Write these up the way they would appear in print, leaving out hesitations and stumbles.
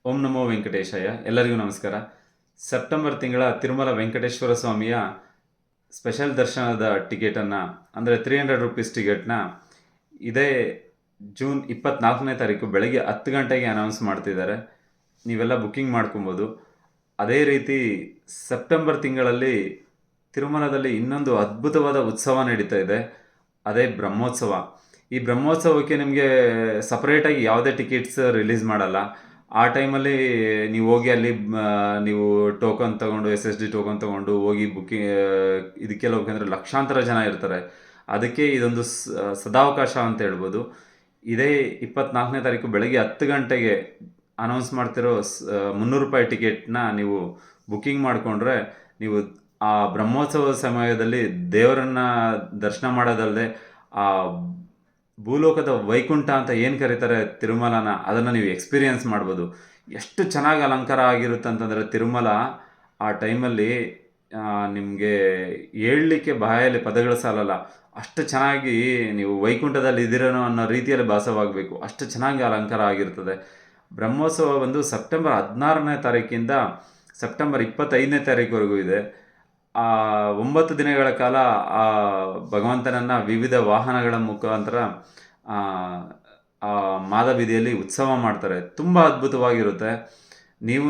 ಓಂ ನಮೋ ವೆಂಕಟೇಶಯ್ಯ. ಎಲ್ಲರಿಗೂ ನಮಸ್ಕಾರ. ಸೆಪ್ಟೆಂಬರ್ ತಿಂಗಳ ತಿರುಮಲ ವೆಂಕಟೇಶ್ವರ ಸ್ವಾಮಿಯ ಸ್ಪೆಷಲ್ ದರ್ಶನದ ಟಿಕೆಟನ್ನು ಅಂದರೆ 300 ರುಪೀಸ್ ಟಿಕೆಟ್ನ ಇದೇ ಜೂನ್ 24ನೇ ತಾರೀಕು ಬೆಳಗ್ಗೆ 10 ಗಂಟೆಗೆ ಅನೌನ್ಸ್ ಮಾಡ್ತಿದ್ದಾರೆ. ನೀವೆಲ್ಲ ಬುಕ್ಕಿಂಗ್ ಮಾಡ್ಕೊಬೋದು. ಅದೇ ರೀತಿ ಸೆಪ್ಟೆಂಬರ್ ತಿಂಗಳಲ್ಲಿ ತಿರುಮಲದಲ್ಲಿ ಇನ್ನೊಂದು ಅದ್ಭುತವಾದ ಉತ್ಸವ ನಡೀತಾ ಇದೆ. ಅದೇ ಬ್ರಹ್ಮೋತ್ಸವ. ಈ ಬ್ರಹ್ಮೋತ್ಸವಕ್ಕೆ ನಿಮಗೆ ಸಪ್ರೇಟಾಗಿ ಯಾವುದೇ ಟಿಕೆಟ್ಸ್ ರಿಲೀಸ್ ಮಾಡಲ್ಲ. ಆ ಟೈಮಲ್ಲಿ ನೀವು ಹೋಗಿ ಅಲ್ಲಿ ನೀವು ಟೋಕನ್ ತೊಗೊಂಡು SSD ಟೋಕನ್ ತೊಗೊಂಡು ಹೋಗಿ ಬುಕ್ಕಿಂಗ್ ಇದಕ್ಕೆಲ್ಲ ಹೋಗ್ಬೇಕಂದ್ರೆ ಲಕ್ಷಾಂತರ ಜನ ಇರ್ತಾರೆ. ಅದಕ್ಕೆ ಇದೊಂದು ಸದಾವಕಾಶ ಅಂತ ಹೇಳ್ಬೋದು. ಇದೇ 24ನೇ ತಾರೀಕು ಬೆಳಗ್ಗೆ 10 ಗಂಟೆಗೆ ಅನೌನ್ಸ್ ಮಾಡ್ತಿರೋ 300 ರೂಪಾಯಿ ಟಿಕೆಟ್ನ ನೀವು ಬುಕ್ಕಿಂಗ್ ಮಾಡಿಕೊಂಡ್ರೆ ನೀವು ಆ ಬ್ರಹ್ಮೋತ್ಸವದ ಸಮಯದಲ್ಲಿ ದೇವರನ್ನು ದರ್ಶನ ಮಾಡೋದಲ್ಲದೆ ಆ ಭೂಲೋಕದ ವೈಕುಂಠ ಅಂತ ಏನು ಕರೀತಾರೆ ತಿರುಮಲನ, ಅದನ್ನು ನೀವು ಎಕ್ಸ್ಪೀರಿಯನ್ಸ್ ಮಾಡ್ಬೋದು. ಎಷ್ಟು ಚೆನ್ನಾಗಿ ಅಲಂಕಾರ ಆಗಿರುತ್ತೆ ಅಂತಂದರೆ ತಿರುಮಲ ಆ ಟೈಮಲ್ಲಿ ನಿಮಗೆ ಹೇಳಲಿಕ್ಕೆ ಬಾಯಲ್ಲಿ ಪದಗಳು ಸಾಲಲ್ಲ. ಅಷ್ಟು ಚೆನ್ನಾಗಿ ನೀವು ವೈಕುಂಠದಲ್ಲಿ ಇದ್ದೀರೇನೋ ಅನ್ನೋ ರೀತಿಯಲ್ಲಿ ಭಾಸವಾಗಬೇಕು, ಅಷ್ಟು ಚೆನ್ನಾಗಿ ಅಲಂಕಾರ ಆಗಿರ್ತದೆ. ಬ್ರಹ್ಮೋತ್ಸವ ಬಂದು ಸೆಪ್ಟೆಂಬರ್ 16ನೇ ತಾರೀಕಿಂದ ಸೆಪ್ಟೆಂಬರ್ 25ನೇ ತಾರೀಕುವರೆಗೂ ಇದೆ. 9 ದಿನಗಳ ಕಾಲ ಆ ಭಗವಂತನನ್ನು ವಿವಿಧ ವಾಹನಗಳ ಮುಖಾಂತರ ಮಾದಬೀದಿಯಲ್ಲಿ ಉತ್ಸವ ಮಾಡ್ತಾರೆ. ತುಂಬ ಅದ್ಭುತವಾಗಿರುತ್ತೆ. ನೀವು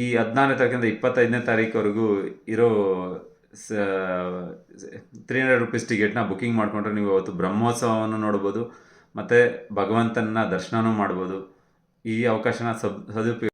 ಈ 14ನೇ ತಾರೀಕಿಂದ 25ನೇ ತಾರೀಕುವರೆಗೂ ಇರೋ 300 ರುಪೀಸ್ ಟಿಕೆಟ್ನ ಬುಕ್ಕಿಂಗ್ ಮಾಡಿಕೊಂಡ್ರೆ ನೀವು ಅವತ್ತು ಬ್ರಹ್ಮೋತ್ಸವವನ್ನು ನೋಡ್ಬೋದು ಮತ್ತು ಭಗವಂತನ ದರ್ಶನವೂ ಮಾಡ್ಬೋದು. ಈ ಅವಕಾಶನ ಸದುಪಯೋಗ